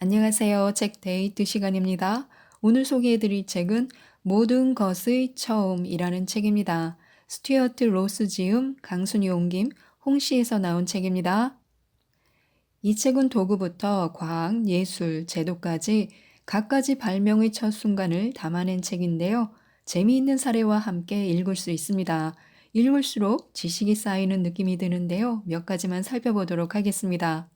안녕하세요. 책 데이트 시간입니다. 오늘 소개해드릴 책은 모든 것의 처음이라는 책입니다. 스튜어트 로스 지음, 강순이 옮김, 홍시에서 나온 책입니다. 이 책은 도구부터 과학, 예술, 제도까지 갖가지 발명의 첫 순간을 담아낸 책인데요. 재미있는 사례와 함께 읽을 수 있습니다. 읽을수록 지식이 쌓이는 느낌이 드는데요. 몇 가지만 살펴보도록 하겠습니다.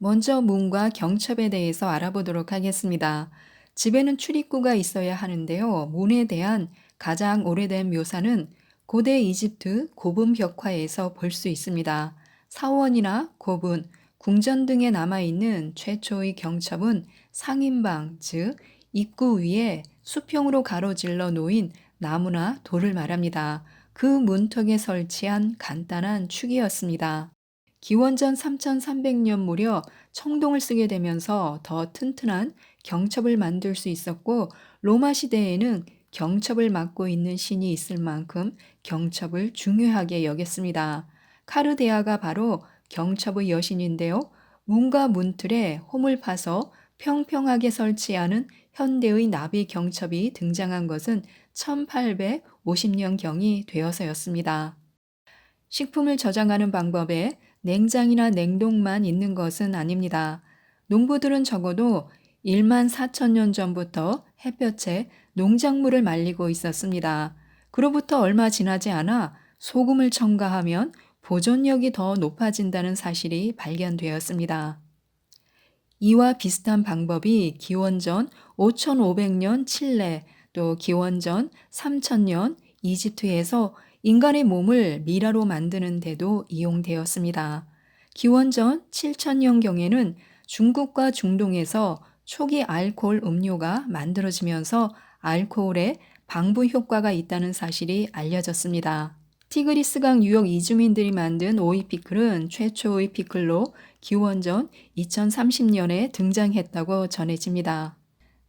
먼저 문과 경첩에 대해서 알아보도록 하겠습니다. 집에는 출입구가 있어야 하는데요. 문에 대한 가장 오래된 묘사는 고대 이집트 고분 벽화에서 볼 수 있습니다. 사원이나 고분, 궁전 등에 남아있는 최초의 경첩은 상인방, 즉 입구 위에 수평으로 가로질러 놓인 나무나 돌을 말합니다. 그 문턱에 설치한 간단한 축이었습니다. 기원전 3300년 무렵 청동을 쓰게 되면서 더 튼튼한 경첩을 만들 수 있었고, 로마 시대에는 경첩을 맡고 있는 신이 있을 만큼 경첩을 중요하게 여겼습니다. 카르데아가 바로 경첩의 여신인데요. 문과 문틀에 홈을 파서 평평하게 설치하는 현대의 나비 경첩이 등장한 것은 1850년경이 되어서였습니다. 식품을 저장하는 방법에 냉장이나 냉동만 있는 것은 아닙니다. 농부들은 적어도 1만 4천 년 전부터 햇볕에 농작물을 말리고 있었습니다. 그로부터 얼마 지나지 않아 소금을 첨가하면 보존력이 더 높아진다는 사실이 발견되었습니다. 이와 비슷한 방법이 기원전 5500년 칠레, 또 기원전 3000년 이집트에서 인간의 몸을 미라로 만드는 데도 이용되었습니다. 기원전 7000년경에는 중국과 중동에서 초기 알코올 음료가 만들어지면서 알코올에 방부 효과가 있다는 사실이 알려졌습니다. 티그리스강 유역 이주민들이 만든 오이 피클은 최초의 피클로 기원전 2030년에 등장했다고 전해집니다.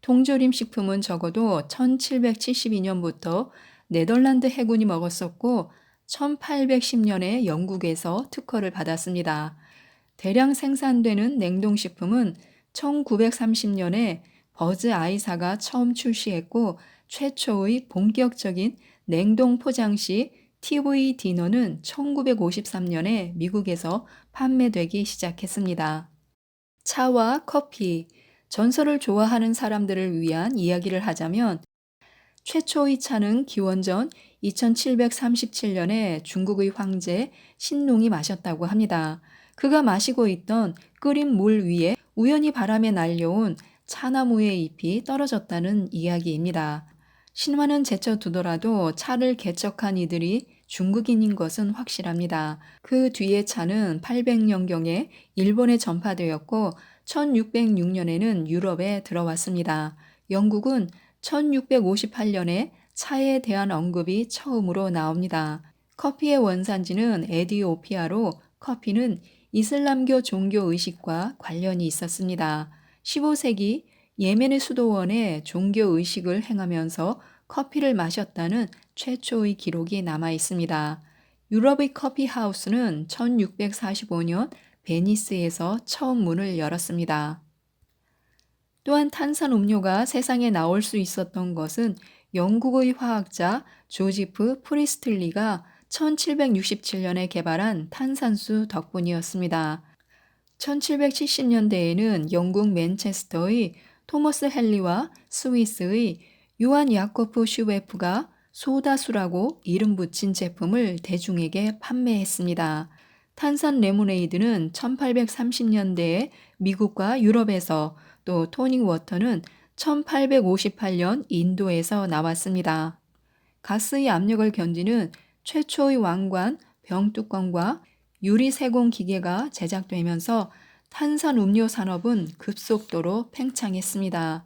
통조림 식품은 적어도 1772년부터 네덜란드 해군이 먹었었고 1810년에 영국에서 특허를 받았습니다. 대량 생산되는 냉동식품은 1930년에 버즈 아이사가 처음 출시했고, 최초의 본격적인 냉동 포장식 TV 디너는 1953년에 미국에서 판매되기 시작했습니다. 차와 커피, 전설을 좋아하는 사람들을 위한 이야기를 하자면 최초의 차는 기원전 2737년에 중국의 황제 신농이 마셨다고 합니다. 그가 마시고 있던 끓인 물 위에 우연히 바람에 날려온 차나무의 잎이 떨어졌다는 이야기입니다. 신화는 제쳐두더라도 차를 개척한 이들이 중국인인 것은 확실합니다. 그 뒤에 차는 800년경에 일본에 전파되었고 1606년에는 유럽에 들어왔습니다. 영국은 1658년에 차에 대한 언급이 처음으로 나옵니다. 커피의 원산지는 에디오피아로 커피는 이슬람교 종교 의식과 관련이 있었습니다. 15세기 예멘의 수도원에 종교 의식을 행하면서 커피를 마셨다는 최초의 기록이 남아 있습니다. 유럽의 커피 하우스는 1645년 베니스에서 처음 문을 열었습니다. 또한 탄산음료가 세상에 나올 수 있었던 것은 영국의 화학자 조지프 프리스틀리가 1767년에 개발한 탄산수 덕분이었습니다. 1770년대에는 영국 맨체스터의 토머스 헨리와 스위스의 요한 야코프 슈베프가 소다수라고 이름 붙인 제품을 대중에게 판매했습니다. 탄산 레모네이드는 1830년대에 미국과 유럽에서, 또 토닉 워터는 1858년 인도에서 나왔습니다. 가스의 압력을 견디는 최초의 왕관, 병뚜껑과 유리 세공 기계가 제작되면서 탄산 음료 산업은 급속도로 팽창했습니다.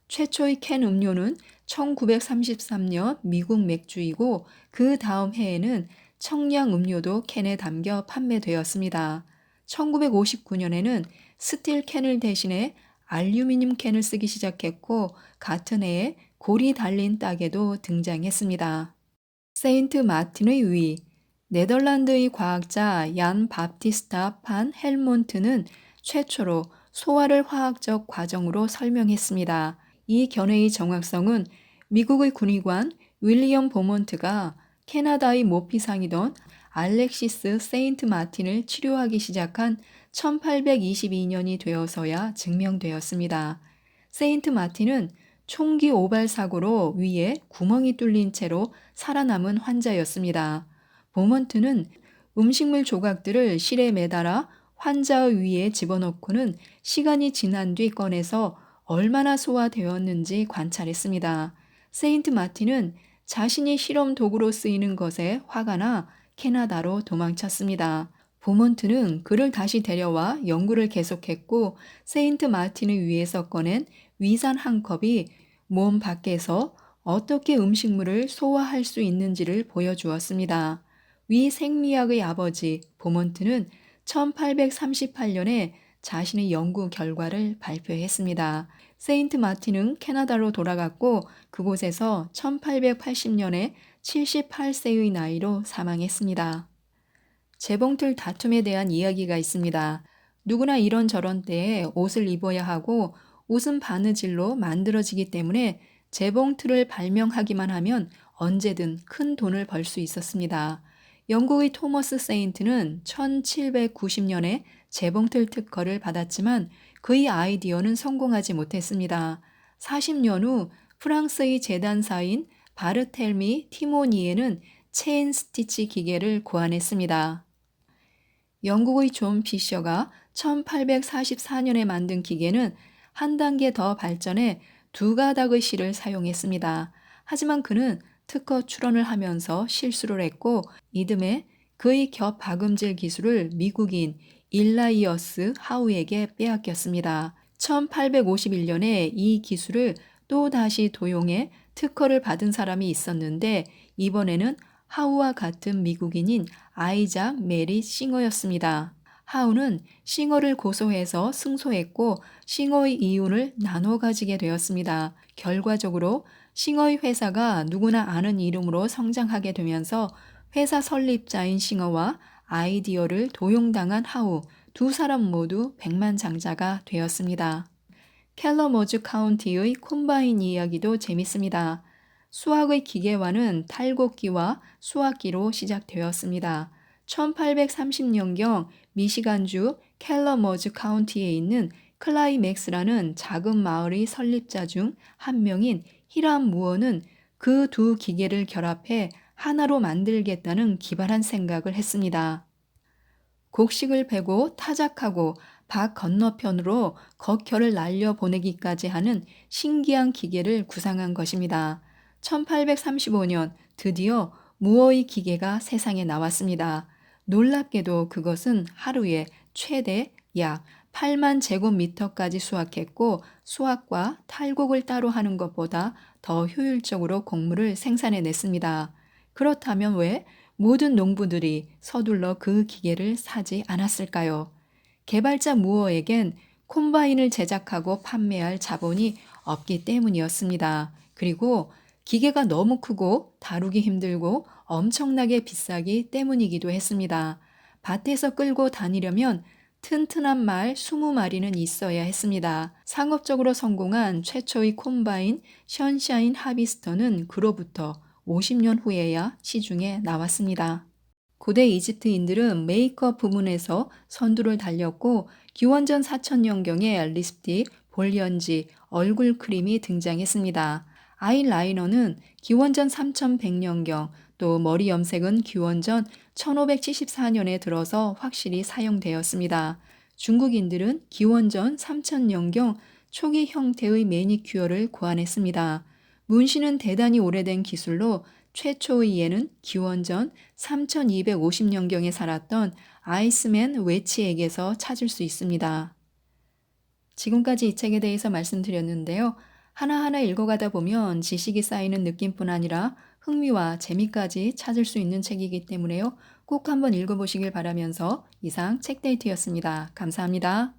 최초의 캔 음료는 1933년 미국 맥주이고, 그 다음 해에는 청량 음료도 캔에 담겨 판매되었습니다. 1959년에는 스틸 캔을 대신해 알루미늄 캔을 쓰기 시작했고, 같은 해에 골이 달린 딱에도 등장했습니다. 세인트 마틴의 위, 네덜란드의 과학자 얀 바프티스타 판 헬몬트는 최초로 소화를 화학적 과정으로 설명했습니다. 이 견해의 정확성은 미국의 군의관 윌리엄 보몬트가 캐나다의 모피상이던 알렉시스 세인트 마틴을 치료하기 시작한 1822년이 되어서야 증명되었습니다. 세인트 마틴은 총기 오발 사고로 위에 구멍이 뚫린 채로 살아남은 환자였습니다. 보먼트는 음식물 조각들을 실에 매달아 환자의 위에 집어넣고는 시간이 지난 뒤 꺼내서 얼마나 소화되었는지 관찰했습니다. 세인트 마틴은 자신이 실험 도구로 쓰이는 것에 화가 나 캐나다로 도망쳤습니다. 보먼트는 그를 다시 데려와 연구를 계속했고 세인트 마틴을 위해서 꺼낸 위산 한 컵이 몸 밖에서 어떻게 음식물을 소화할 수 있는지를 보여주었습니다. 위 생리학의 아버지 보먼트는 1838년에 자신의 연구 결과를 발표했습니다. 세인트 마틴은 캐나다로 돌아갔고 그곳에서 1880년에 78세의 나이로 사망했습니다. 재봉틀 다툼에 대한 이야기가 있습니다. 누구나 이런저런 때에 옷을 입어야 하고 옷은 바느질로 만들어지기 때문에 재봉틀을 발명하기만 하면 언제든 큰 돈을 벌 수 있었습니다. 영국의 토머스 세인트는 1790년에 재봉틀 특허를 받았지만 그의 아이디어는 성공하지 못했습니다. 40년 후 프랑스의 재단사인 바르텔미 티모니에는 체인 스티치 기계를 고안했습니다. 영국의 존 피셔가 1844년에 만든 기계는 한 단계 더 발전해 두 가닥의 실을 사용했습니다. 하지만 그는 특허 출원을 하면서 실수를 했고 이듬해 그의 겹 박음질 기술을 미국인 일라이어스 하우에게 빼앗겼습니다. 1851년에 이 기술을 또 다시 도용해 특허를 받은 사람이 있었는데 이번에는 하우와 같은 미국인인 아이작 메리 싱어였습니다. 하우는 싱어를 고소해서 승소했고 싱어의 이윤을 나눠 가지게 되었습니다. 결과적으로 싱어의 회사가 누구나 아는 이름으로 성장하게 되면서 회사 설립자인 싱어와 아이디어를 도용당한 하우 두 사람 모두 백만장자가 되었습니다. 캘러머즈 카운티의 콤바인 이야기도 재밌습니다. 수학의 기계화는 탈곡기와 수학기로 시작되었습니다. 1830년경 미시간주 캘러머즈 카운티에 있는 클라이맥스라는 작은 마을의 설립자 중 한 명인 히람 무어는 그 두 기계를 결합해 하나로 만들겠다는 기발한 생각을 했습니다. 곡식을 베고 타작하고 밭 건너편으로 겉결을 날려 보내기까지 하는 신기한 기계를 구상한 것입니다. 1835년 드디어 무어의 기계가 세상에 나왔습니다. 놀랍게도 그것은 하루에 최대 약 8만 제곱미터까지 수확했고 수확과 탈곡을 따로 하는 것보다 더 효율적으로 곡물을 생산해냈습니다. 그렇다면 왜 모든 농부들이 서둘러 그 기계를 사지 않았을까요? 개발자 무어에겐 콤바인을 제작하고 판매할 자본이 없기 때문이었습니다. 그리고 기계가 너무 크고 다루기 힘들고 엄청나게 비싸기 때문이기도 했습니다. 밭에서 끌고 다니려면 튼튼한 말 20마리는 있어야 했습니다. 상업적으로 성공한 최초의 콤바인 션샤인 하비스터는 그로부터 50년 후에야 시중에 나왔습니다. 고대 이집트인들은 메이크업 부문에서 선두를 달렸고 기원전 4000년경에 립스틱, 볼연지, 얼굴 크림이 등장했습니다. 아이라이너는 기원전 3100년경, 또 머리 염색은 기원전 1574년에 들어서 확실히 사용되었습니다. 중국인들은 기원전 3000년경 초기 형태의 매니큐어를 고안했습니다. 문신은 대단히 오래된 기술로 최초의 예는 기원전 3250년경에 살았던 아이스맨 웨치에게서 찾을 수 있습니다. 지금까지 이 책에 대해서 말씀드렸는데요. 하나하나 읽어가다 보면 지식이 쌓이는 느낌뿐 아니라 흥미와 재미까지 찾을 수 있는 책이기 때문에요. 꼭 한번 읽어보시길 바라면서 이상 책데이트였습니다. 감사합니다.